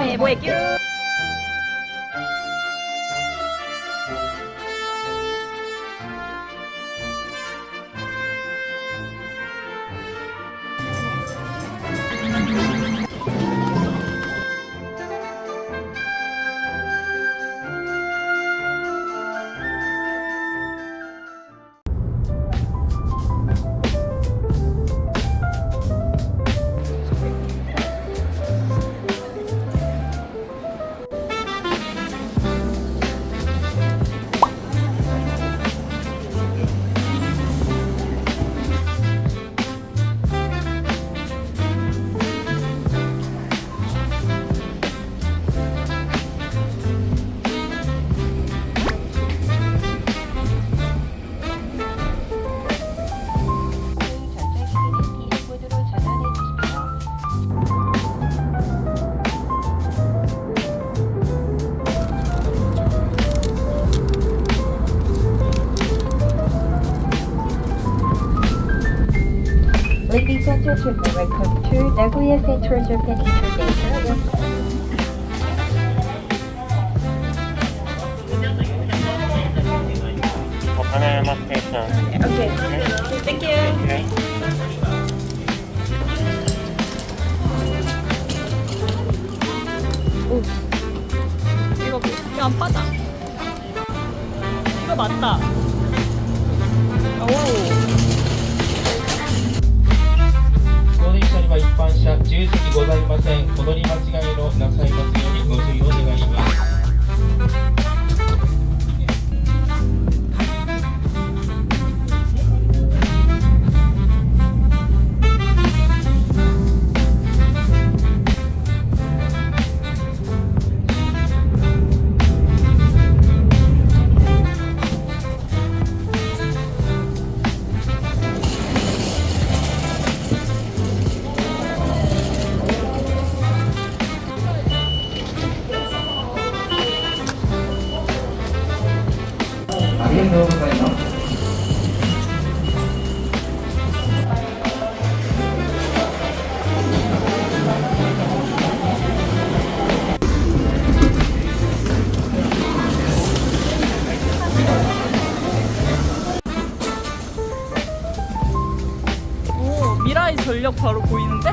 다음에 뭐 할게요? Ladies and gentlemen, welcome to Nagoya Central Japan International Airport. Panama Station. 오케이. 땡큐. Okay. 오. 이거 안 빠져. 이거 맞다. 오. この電車には一般車10席ございません。戻り間違いのなさいますようにご注意を願います。 ありがとうございます。 오, 미라이 전력 바로 보이는데?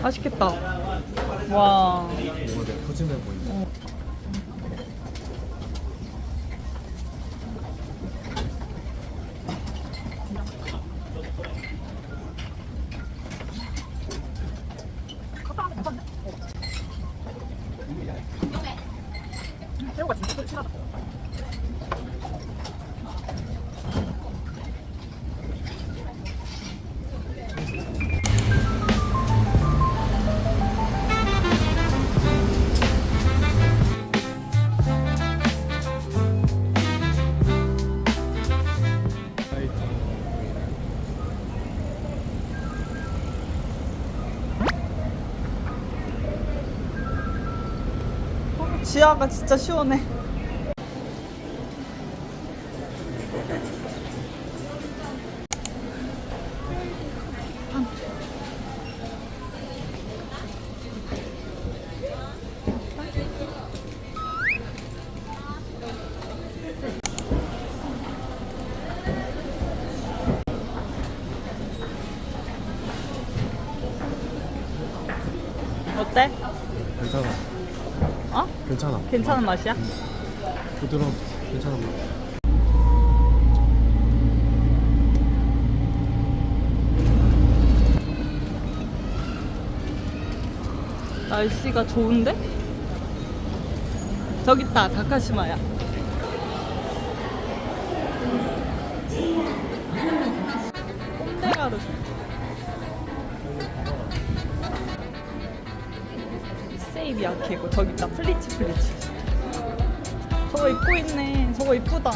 맛있겠다. 와. 되게 푸짐해 보인다. 새우가 진짜 실하다. 지하가 진짜 시원해. 어때? 괜찮아. 어? 괜찮아. 괜찮은 맛이야? 부드러운 괜찮은 맛. 날씨가 좋은데? 저기 있다, 다카시마야. 꼼데가루. 세이비야 개고 저기 있다, 플리치. 저거 입고 있네. 저거 이쁘다.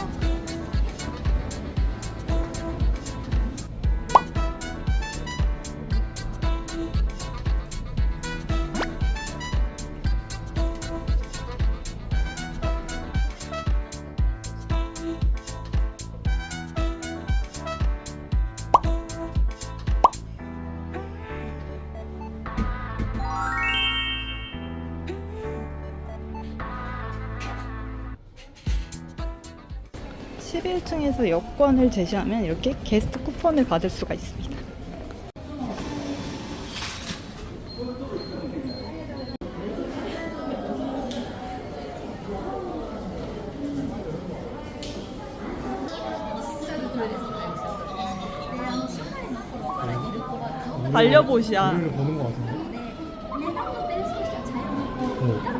(11) 층에서 여권을 제시하면 이렇게 게스트 쿠폰을 받을 수가 있습니다. 반려봇이야. 우리를 보는 거 같은데?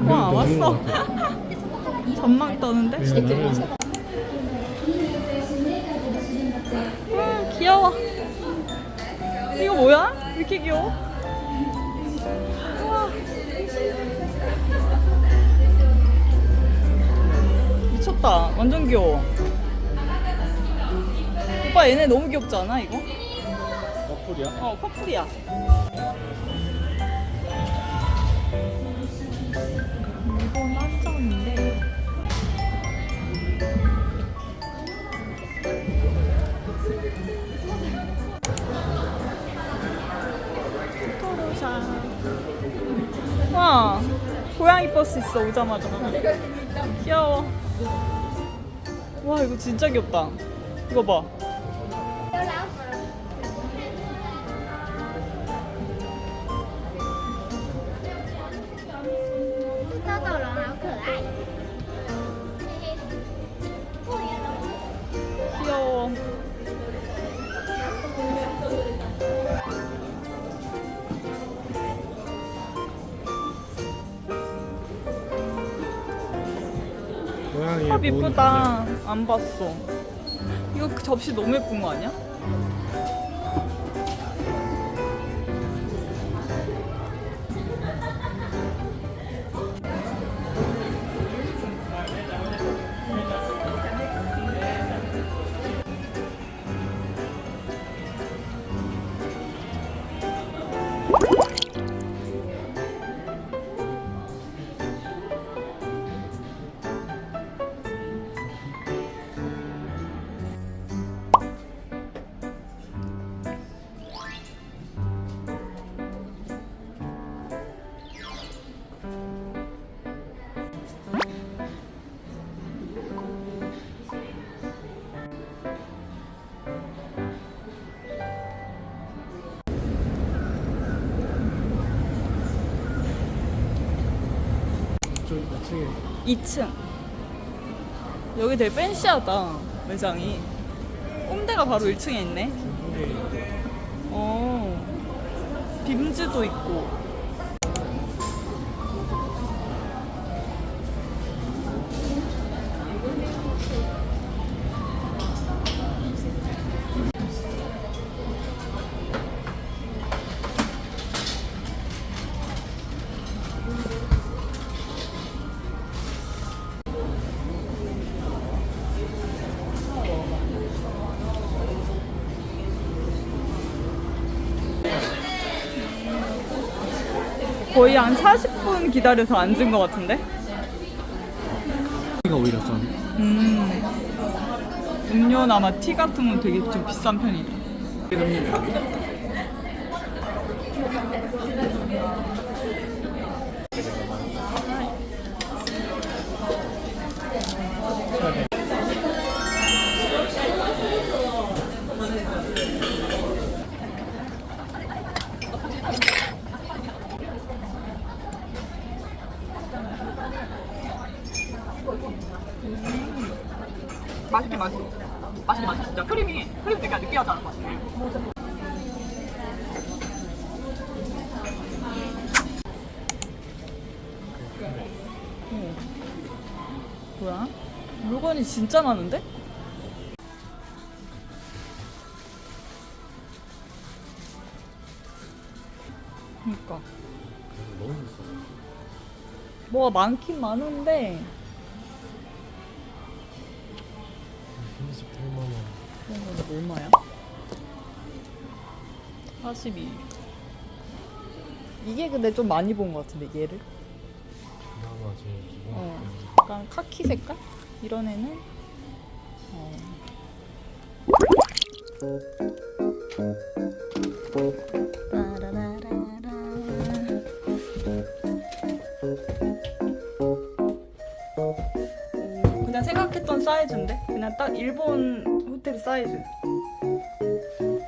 와, 왔어. 전망이 떠는데? 귀여워. 이거 뭐야? 왜 이렇게 귀여워? 우와. 미쳤다. 완전 귀여워. 오빠 얘네 너무 귀엽지 않아 이거? 커플이야? 어, 커플이야. 이건 한정인데. 토토로샤. 와, 고양이 버스 있어 오자마자. 귀여워. 와, 이거 진짜 귀엽다. 이거 봐. 귀여워. 고양이 탑 이쁘다. 안 봤어. 이거 그 접시 너무 예쁜 거 아니야? 저기 몇 층에 2층. 여기 되게 팬시하다 매장이. 꼼데가 바로 1층에 있네. 빔즈도 있고. 거의 한 40분 기다려서 앉은 것 같은데? 이가 오히려 싸. 음료나 아마 티 같은 건 되게 좀 비싼 편이다. 맛있긴 맛있어. 맛있긴 맛있어. 진짜 크림 되게 느끼하지 않은 맛이네. 뭐야? 물건이 진짜 많은데? 그니까 너무 비싸. 뭐가 많긴 많은데 38만 원. 이런 건 얼마야? 42. 이게 근데 좀 많이 본 것 같은데 얘를? 그나마 제일 기본. 약간 카키 색깔? 이런 애는 그냥 생각했던 사이즈인데? 그냥 딱 일본 호텔 사이즈.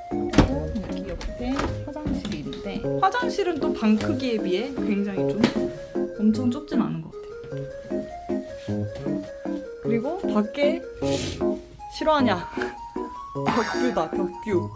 그리고 여기 옆에 화장실이 있는데 화장실은 또 방 크기에 비해 굉장히 좀 엄청 좁진 않은 것 같아요. 그리고 밖에 싫어하냐? 벽뷰다, 벽뷰.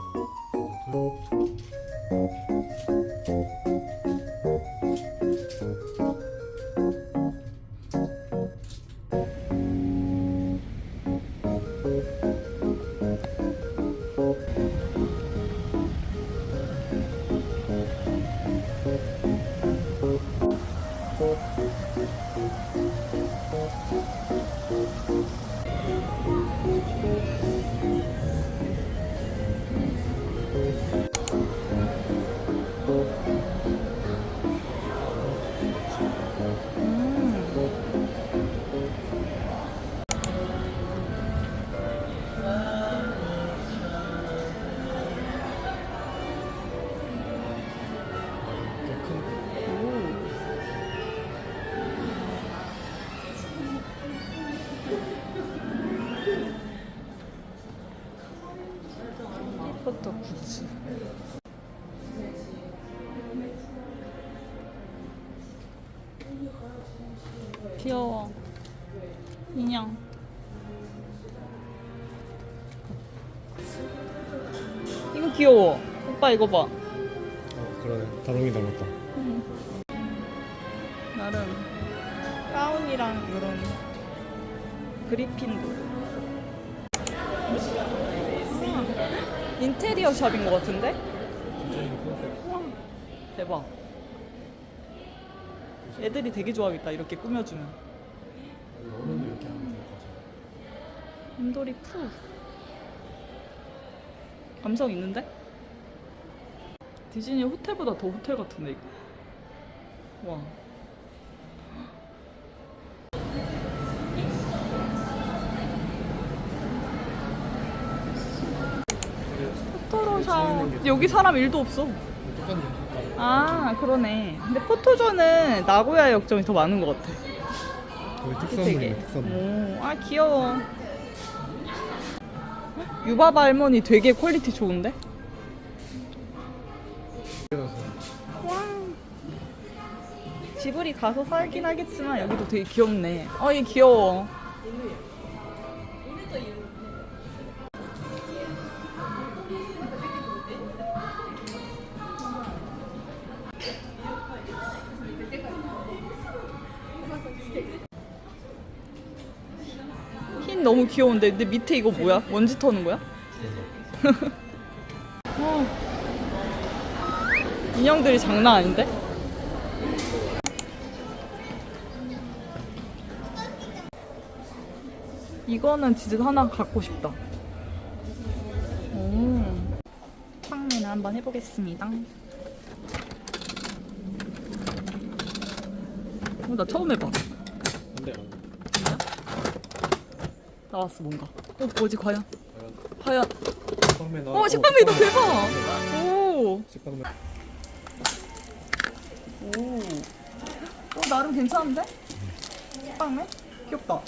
이것도 구찌. 귀여워. 인형. 이거 귀여워. 오빠 이거 봐. 그러네. 다롱이 닮았다. 나름 가운이랑 이런 그리핀도. 인테리어 샵인 것 같은데? 우와, 대박. 애들이 되게 좋아하겠다. 이렇게 꾸며주면. 어른도 이렇게 하면 좋을 것 같아. 인돌이 푸. 감성 있는데? 디즈니 호텔보다 더 호텔 같은데 이거. 와. 포토로샵. 여기 사람 1도 없어. 똑같네. 아 그러네. 근데 포토존은 나고야 역점이 더 많은 것 같아. 거기 되게. 특산물이네. 특산물. 오, 아 귀여워. 유바바 할머니 되게 퀄리티 좋은데? 와. 지브리 가서 살긴 하겠지만 여기도 되게 귀엽네. 얘 귀여워. 흰 너무 귀여운데 근데 밑에 이거 뭐야? 먼지 터는 거야? 인형들이 장난 아닌데? 이거는 진짜 하나 갖고 싶다. 오. 창문을 한번 해보겠습니다. 나 처음 해봐. 안 돼. 나왔어 뭔가. 뭐지 과연? 과연? 식빵맨 나와. 식빵맨도 대박. 오. 식빵맨. 오. 나름 괜찮은데? 식빵맨? 귀엽다.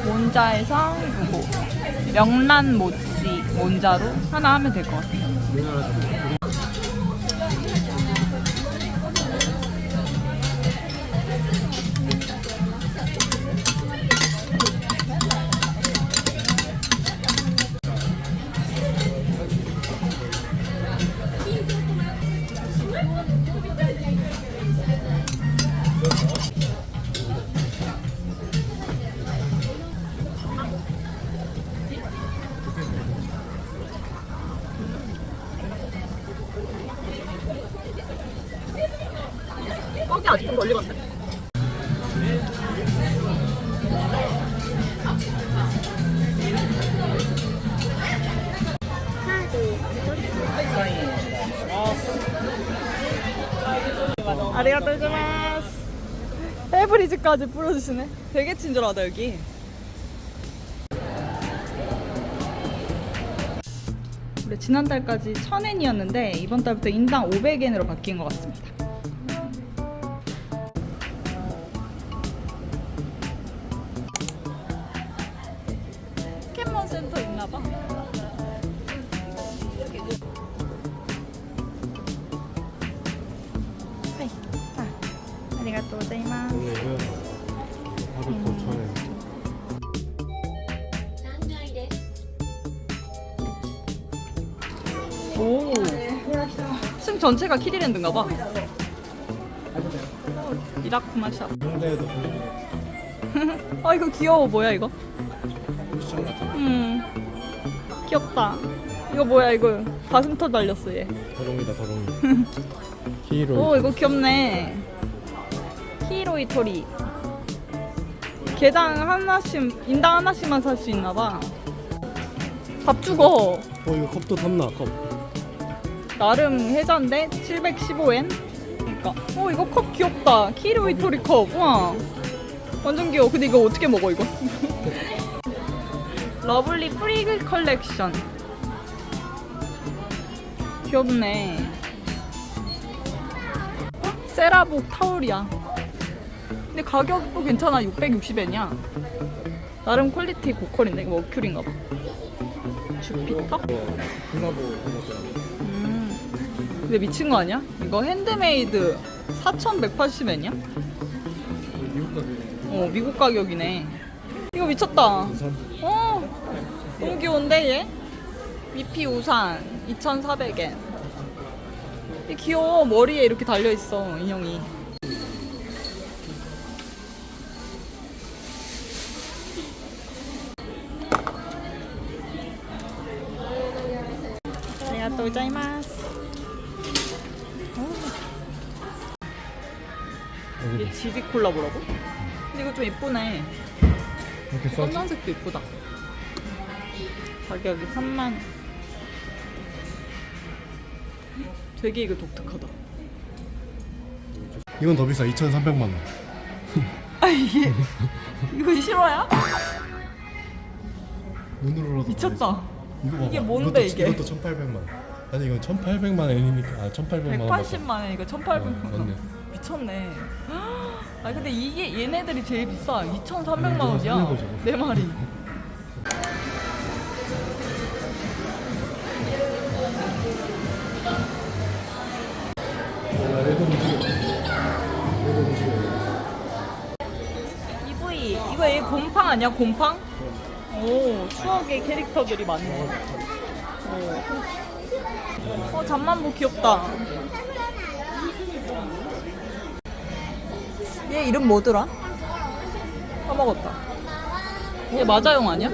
몬자에서 이거 명란 모찌 몬자로 하나 하면 될 것 같아요. 우리나라 좀 아직 좀 멀리 갔네. 아리가토고자이마스. 에브리즈까지 뿌려주시네. 되게 친절하다 여기. 원래 지난달까지 1000엔이었는데 이번 달부터 인당 500엔으로 바뀐 것 같습니다. 포켓몬 센터 있나봐. 하이. 아리가또 고자이마스. 오늘은 하루 또 전에 오. 층 전체가 키리랜드인가봐. 이라쿠마샵. 홍대에도 아 이거 귀여워. 뭐야 이거? 쿠션 같은 귀엽다. 이거 뭐야 이거? 가슴털 달렸어 얘. 더롱이다 더롱이. 히로. 오 이거 귀엽네. 히로이 토리. 개당 하나씩, 인당 하나씩만 살 수 있나봐. 밥 죽어. 이거 컵도 탐나 컵. 나름 혜자인데 715엔. 그러니까. 이거 컵 귀엽다. 히로이 토리 컵. 우와. 완전 귀여워. 근데 이거 어떻게 먹어 이거? 러블리 프리글 컬렉션. 귀엽네. 세라복 타올이야. 근데 가격도 괜찮아. 660엔이야. 나름 퀄리티 고퀄인데. 이거 머큐리인가 봐. 주피터? 글라보 먹더라고. 근데 미친 거 아니야? 이거 핸드메이드 4,180엔이야? 미국 가격. 미국 가격이네. 이거 미쳤다. 우산. 너무 귀여운데 얘? 미피 우산 2,400엔. 이 귀여워. 머리에 이렇게 달려있어 인형이. 아리가또 고자이마스. 이게 지비 콜라보라고? 근데 이거 좀 예쁘네. 이렇게 싸지? 검정색도 예쁘다. 가격이 3만. 되게 이거 독특하다. 이건 더 비싸. 2,300만 원. 아 이거 실화야? 눈으로라도. 미쳤다. 이거 봐봐. 이게 뭔데, 이게? 이것도 1,800만 원. 아니 이건 1,800만 원이니까. 1,800만 원. 180만 원 이거 1,800만 원. 맞네. 미쳤네. 아 근데 이게 얘네들이 제일 비싸. 2,300만 이거 원이야. 사는 거죠. 내 말이. EV 이거 얘 곰팡 아니야? 곰팡? 오 추억의 캐릭터들이 많네. 잠만보 귀엽다. 얘 이름 뭐더라? 까먹었다. 얘 마자용 아니야?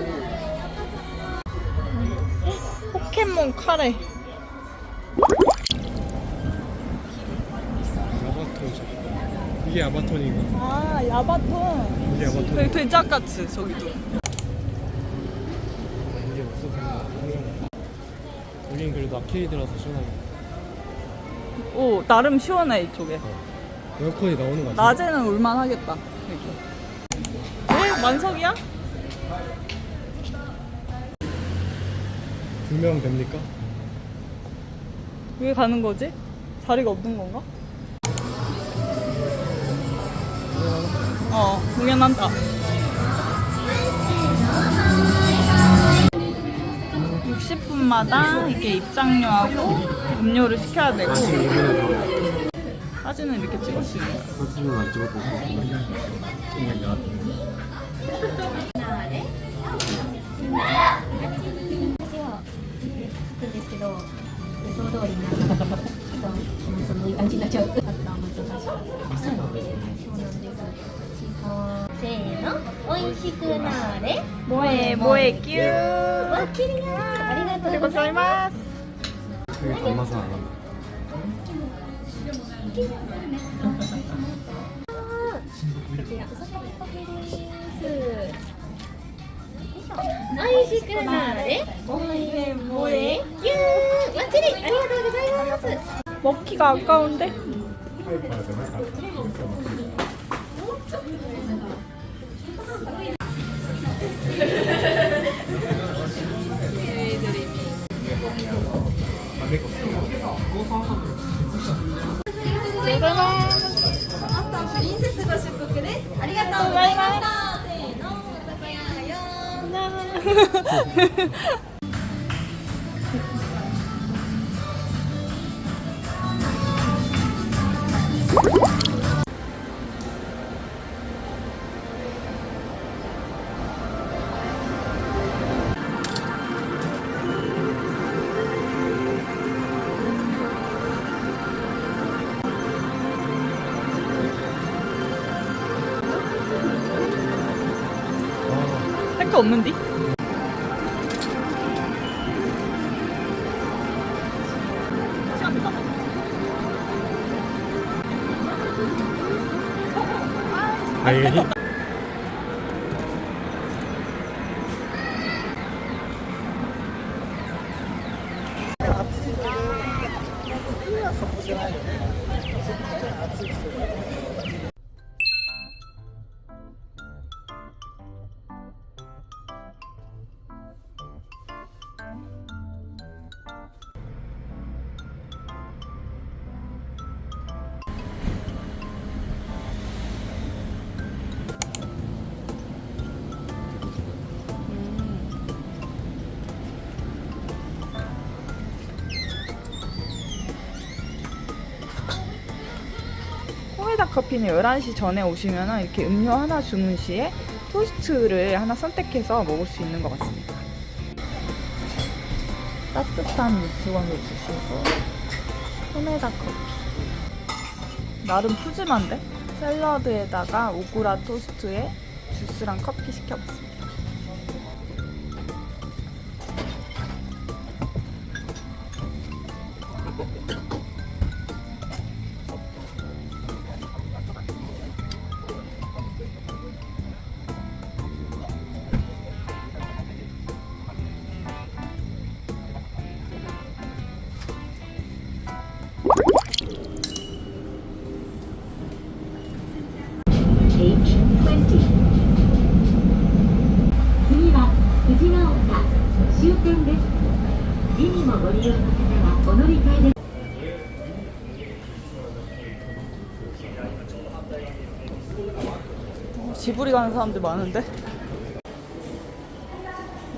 포켓몬 카레. 야바톤. 이게 야바톤인가? 아 야바톤. 이게 야바톤. 되게 된장같이 저기도. 이게 무슨 생각? 여긴 그래도 아케이드라서 시원하게. 오 나름 시원해 이쪽에. 에어컨이 나오는 거 같아. 낮에는 올만하겠다. 여기. 왜 만석이야? 2명 됩니까? 왜 가는 거지? 자리가 없는 건가? 공연한다. 60분마다 이렇게 입장료하고 음료를 시켜야 되고 사진은 이렇게 찍을 수 있는 거야. 사진은 안 찍어도 돼. くんですけど予想通りになかなかそのいい感じになっちゃう。あとは難しい。そうなんです。せーの、美味しくなーれ。 뭐해 큐. わきりがありがとうございます。 되게 단맛은 안 난다. 美味しくなれ。뭐해? 완전히 ありがとうございます。 먹기가 아까운데? 할 거 없는디? 알겠니? 코에다 커피는 11시 전에 오시면 이렇게 음료 하나 주문 시에 토스트를 하나 선택해서 먹을 수 있는 것 같습니다. 따뜻한 물수건을 주시고 코메다 커피. 나름 푸짐한데? 샐러드에다가 오구라 토스트에 주스랑 커피 시켜봤습니다. H20 次は藤が丘終点です。次にもご利用の方はお乗り換えです。 지브리 가는 사람들 많은데?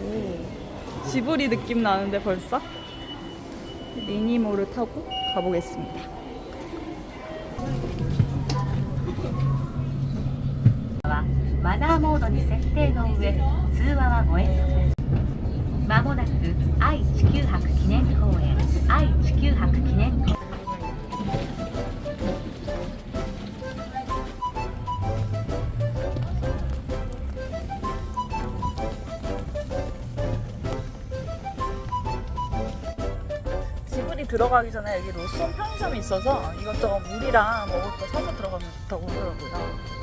오, 지브리 느낌 나는데 벌써? 미니몰을 타고 가보겠습니다. マナーモードに設定の上、通話はご遠慮く。まもなく愛・地球博記念公園、愛・地球博記念公園。 지브리 들어가기 전에 여기 로손 편의점이 있어서 이것저것 물이랑 먹을 거 사서 들어가면 좋다고 하더라고요.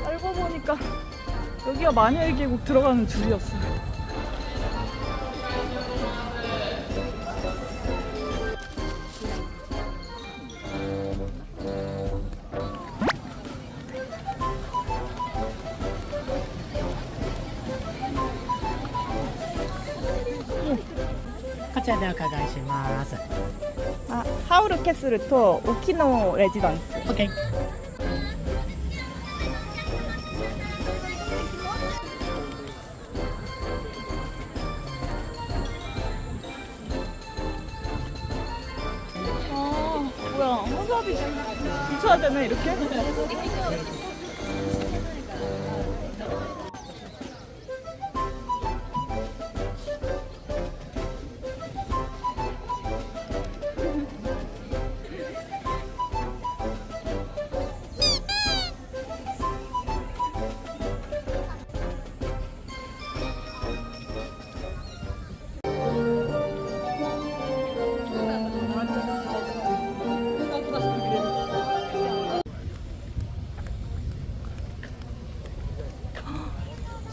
알고 보니까 여기가 마녀의 계곡 들어가는 줄이었어요. 아, 하우르 캐슬 또 오키노 레지던스. 오케이. 서야 되네 이렇게?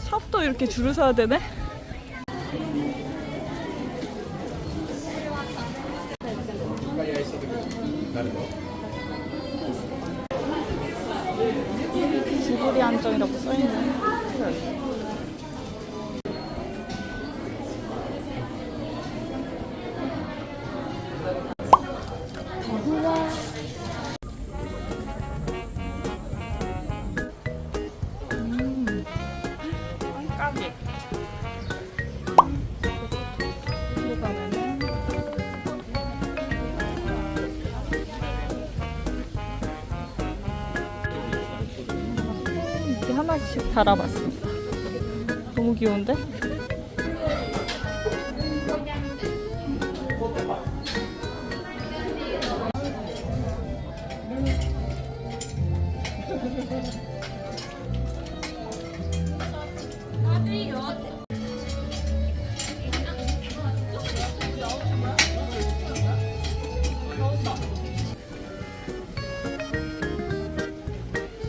샵도 이렇게 줄을 서야 되네? 지브리 한정이라고 써있네. 까비. 이거 가면은 이렇게 하나씩 달아봤습니다. 너무 귀여운데?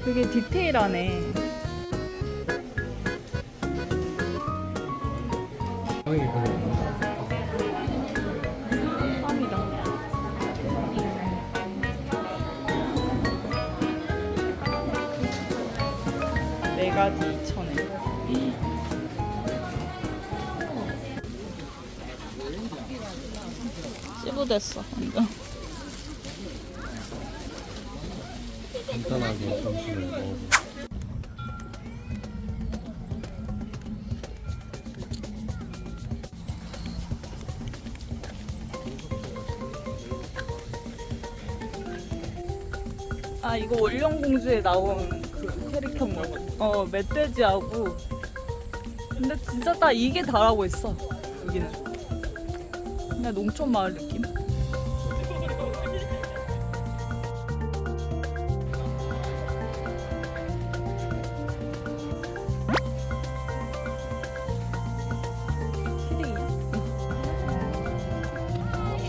되게 디테일하네. 땀이다. 네 가지 2,000원. 찌부됐어. 완전. 간단하게 점심을 먹어. 아 이거 월령공주에 나온 그 캐릭터인 거. 멧돼지하고. 근데 진짜 딱 이게 다라고 있어. 여기는. 그냥 농촌 마을 느낌.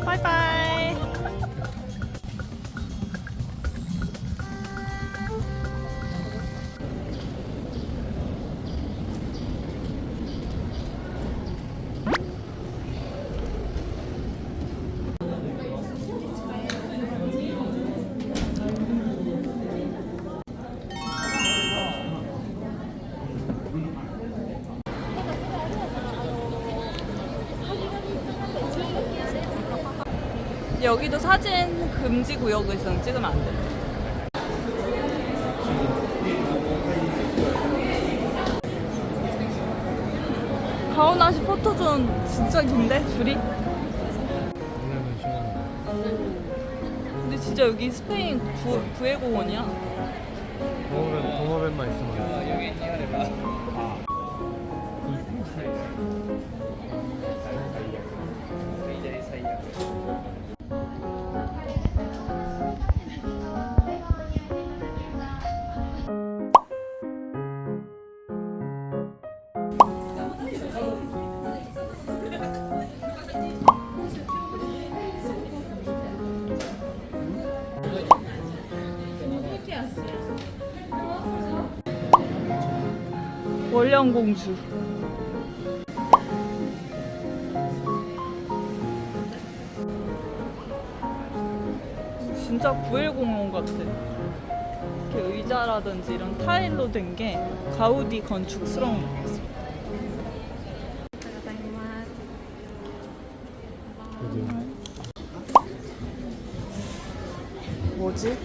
바이바이. 여기도 사진 금지 구역에서는 찍으면 안 돼. 가오나시 포토존 진짜 긴데 줄이? 왜냐면 시원하네. 근데 진짜 여기 스페인 구해공원이야. 동호弁만 있으면 돼. 월령공주. 진짜 구엘공원 같아. 이렇게 의자라든지 이런 타일로 된 게 가우디 건축스러운 것 같아. 뭐지?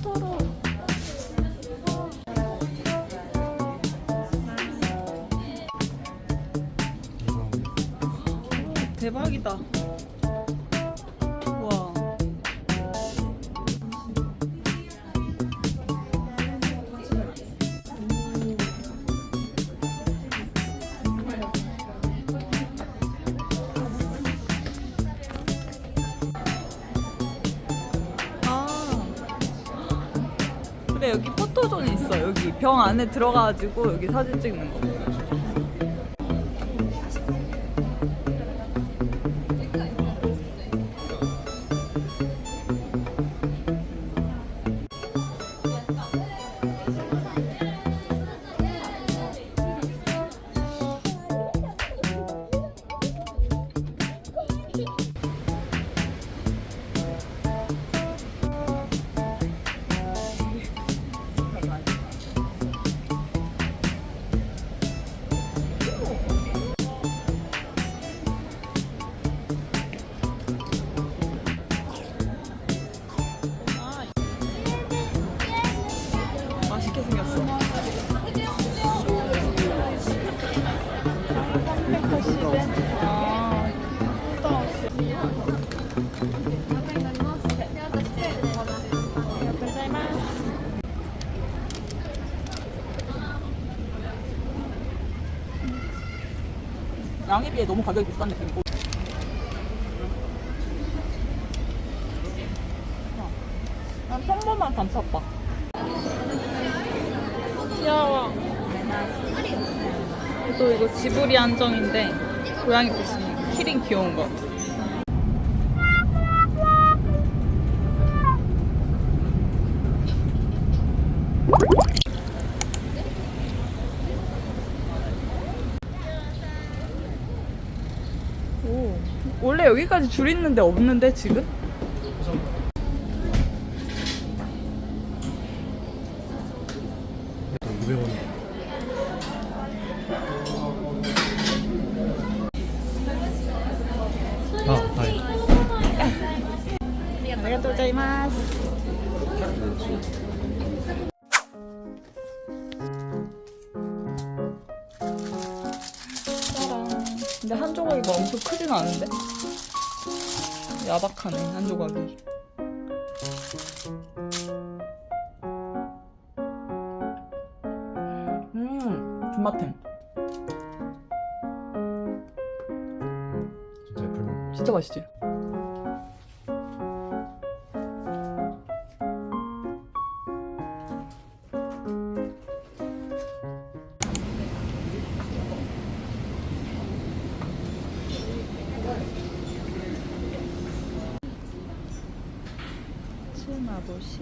토토로. 대박이다. 와. 그래, 여기 포토존이 있어. 여기 병 안에 들어가가지고 여기 사진 찍는 거. 맛있게 생겼어. 양에 비해 너무 가격이 비싼데 그리고 난 평범한 단팥빵. 귀여워. 또 이거 지브리 한정인데 고양이 꽃이 키링 귀여운 거. 오, 원래 여기까지 줄 있는데 없는데 지금? 아리가또 고자이마스. 짜란. 근데 한 조각이 막 엄청 크진 않은데? 야박하네, 한 조각이. 존맛템. 진짜 예쁘네. 진짜 맛있지? 치마보시.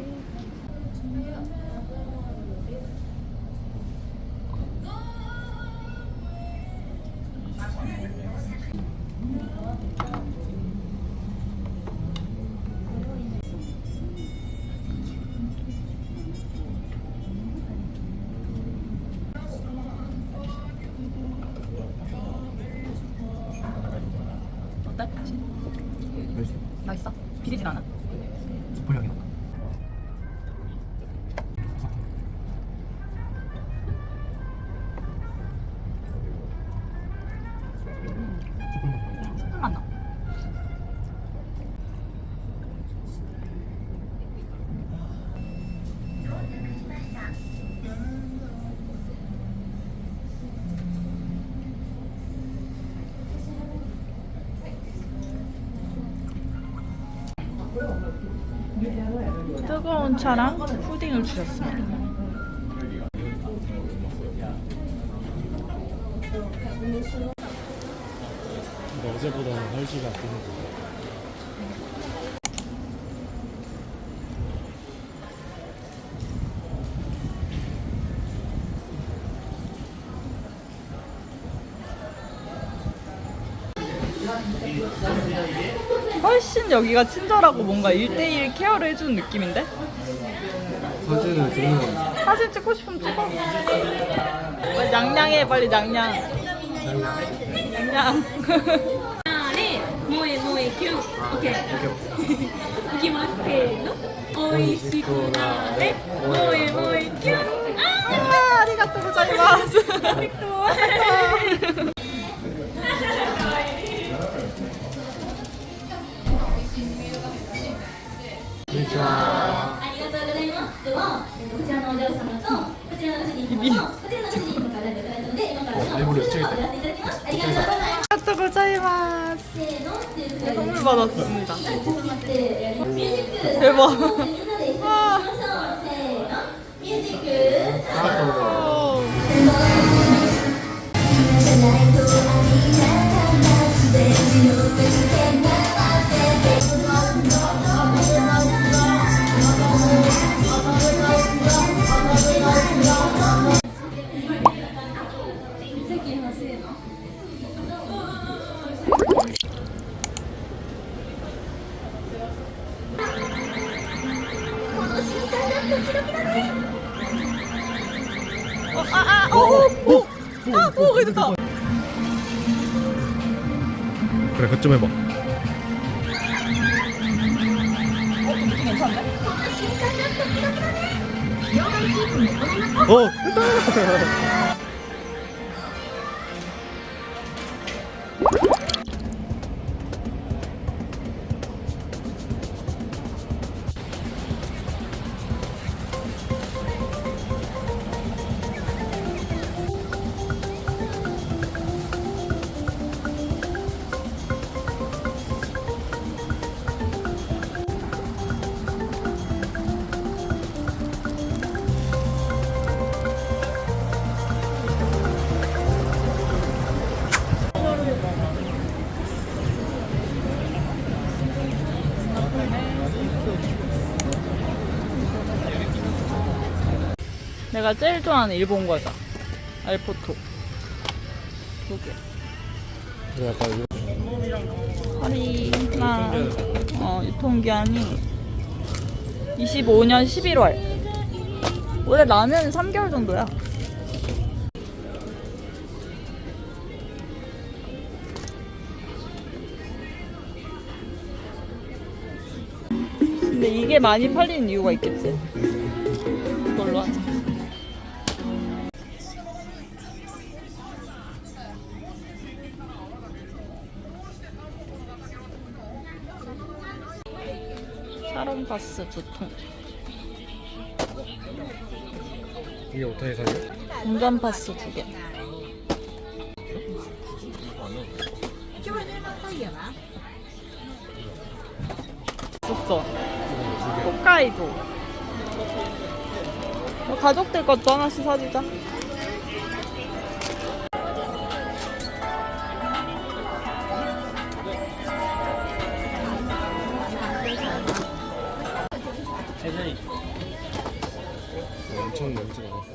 어때? 맛있어. 맛있어? 비리진 않아? 숯불 향이 나. 술 맛나. 뜨거운 차랑 푸딩을 주셨습니다. 근데 어제보다는 헐지가 뜨는 거. 훨씬 여기가 친절하고 뭔가 1대1 케어를 해주는 느낌인데? 사진을 찍는 거. 사진 찍고 싶으면 찍어. 냥냥해, 빨리 냥냥. 냥냥. もえもえキュン。オッケー。いきますせーの。おいしくなれ。もえもえキュン。ありがとうございます。こちらのお嬢様とこちらの主人様とこちらの主人様からいただいたので今から英語で違うやっていただきますありがとうございます 또 고자이마스. せーのっていう 선물 받았습니다. ちょっと待ってやりますミュージック 대박. みんなで一緒に行きましょうせーのミュージックスタート 오, 됐다. 그래 그것 좀 해봐. 느낌 괜찮은데? 됐다. 내가 제일 좋아하는 일본 과자. 알포토. 두 개. 약간 할인랑 유통기한이 25년 11월. 원래 라면 3개월 정도야. 근데 이게 많이 팔리는 이유가 있겠지? 이걸로 하자. 사롱 파스 2통. 이게 어떻게 사냐? 운전 파스 2개. 있었어. 홋카이도. 가족들 것도 하나씩 사주자. 엄청 냄새 나고.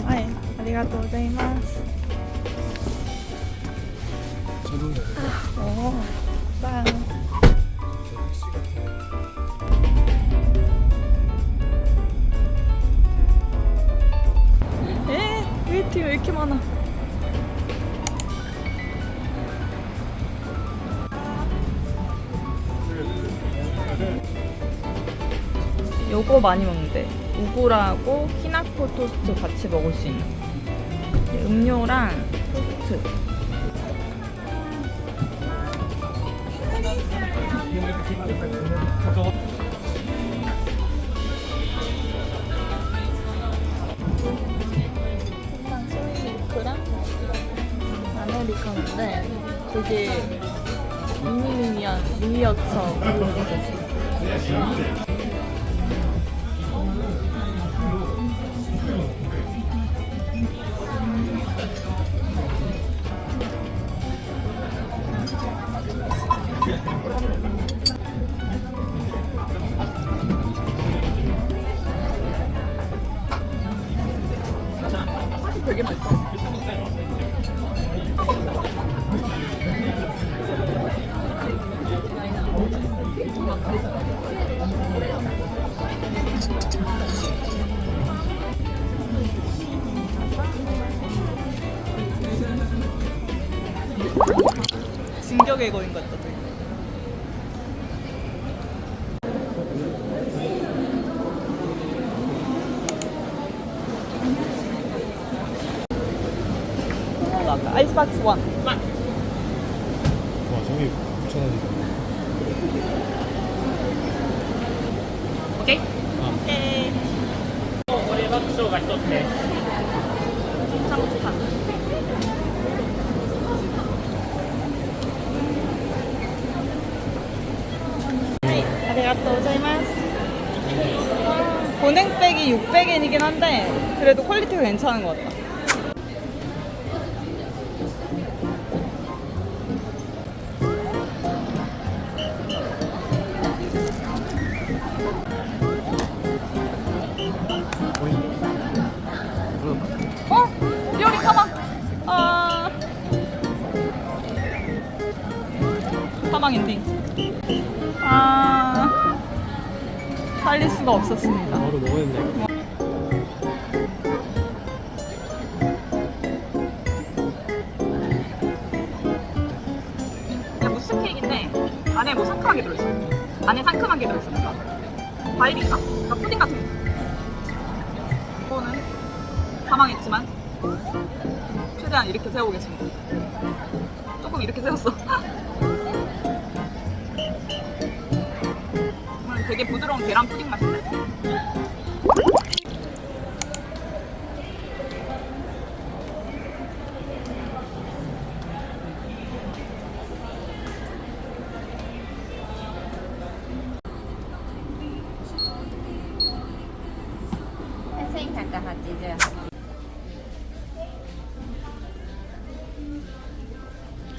네, 아리가또 고자이마스. 오, 짠. 웨이팅 왜 이렇게 많아? 요거 많이 먹는데 우구라고 키나코 토스트 같이 먹을 수 있는 음료랑 토스트. 일단 소이밀크랑 아메리카노인데 되게 미니어처 그런 되게 맛있어. 진격의 거인 같다. 되게. 아이스박스 1. 와 저기 9,000원이다. 오케이? 아. 오케이. これ爆笑が一つです 상수산. 네, 아리가또 고자이마스. 보냉백이 600엔이긴 한데 그래도 퀄리티가 괜찮은 것 같다. 어? 리오리 사망! 아... 사망 엔딩. 아... 살릴 수가 없었습니다. 바로 먹었네. 그냥 무스 케이크인데 안에 뭐 상큼하게 들어있어. 안에 상큼하게 들어있어. 뭔가 과일인가? 그러니까 푸딩 같은 거. 이거는 사망했지만 최대한 이렇게 세워보겠습니다. 조금 이렇게 세웠어. 되게 부드러운 계란 푸딩 맛인데?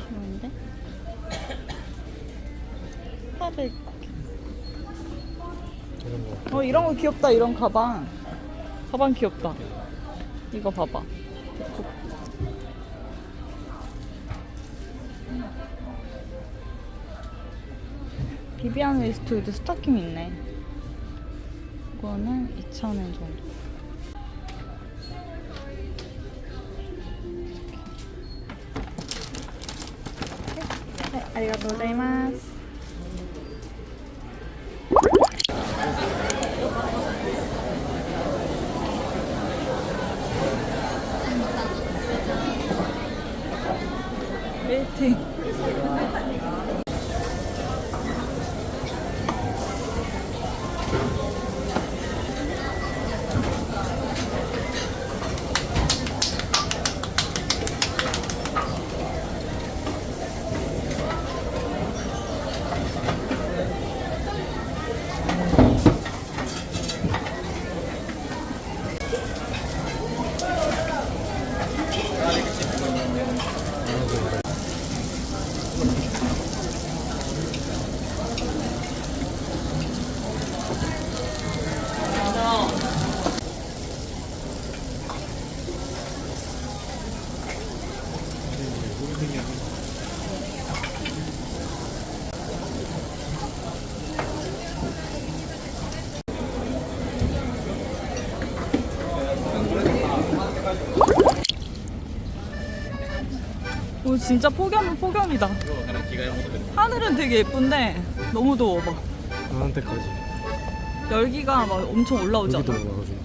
귀여운데? 400. 저런 거. 이런 거 귀엽다. 이런 가방. 가방 귀엽다. 이거 봐봐. 비비안 웨스트우드 스타킹 있네. 이거는 2,000엔 정도. 네, 아리가또 고자이마스. 웨이팅. 오, 진짜 폭염은 폭염이다. 하늘은 되게 예쁜데 너무 더워. 막 나한테까지. 열기가 막 엄청 올라오지 여기도 않아? 올라가지고.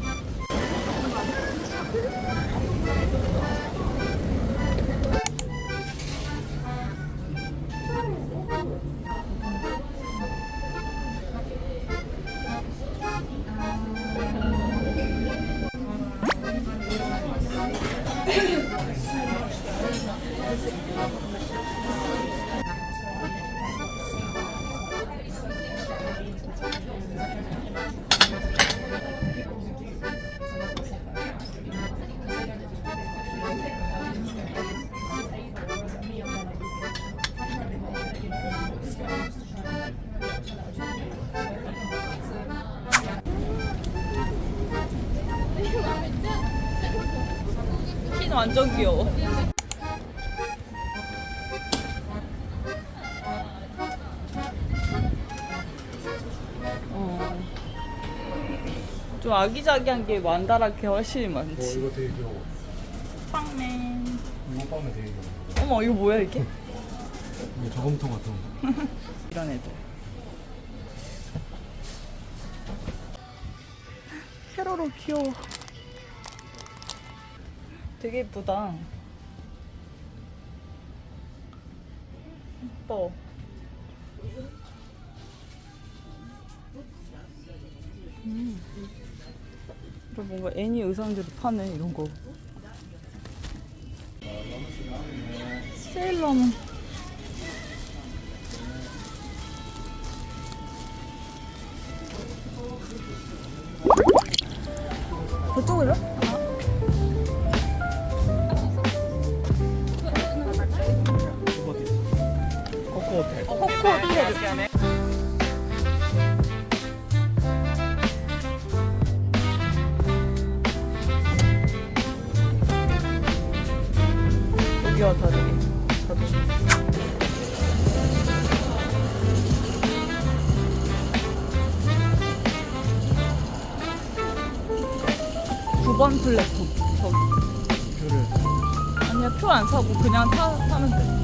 핀 완전 귀여워. 좀 아기자기한 게 만다랗게 훨씬 많지. 이거 되게 귀여워. 빵맨. 이거 빠면 되게 귀여워. 어머, 이거 뭐야 이게? 이게 저금통 같은 거. 이런 애들. 캐로로 귀여워. 되게 예쁘다. 예뻐. 이거 뭔가 애니 의상들이 파네 이런 거. 세일러문. 저쪽으로? 코코 호텔. 코코 호텔. 여기와 다르게 자동. 9번 플랫폼. 저기. 아니야, 표 안 사고 그냥 타면 돼.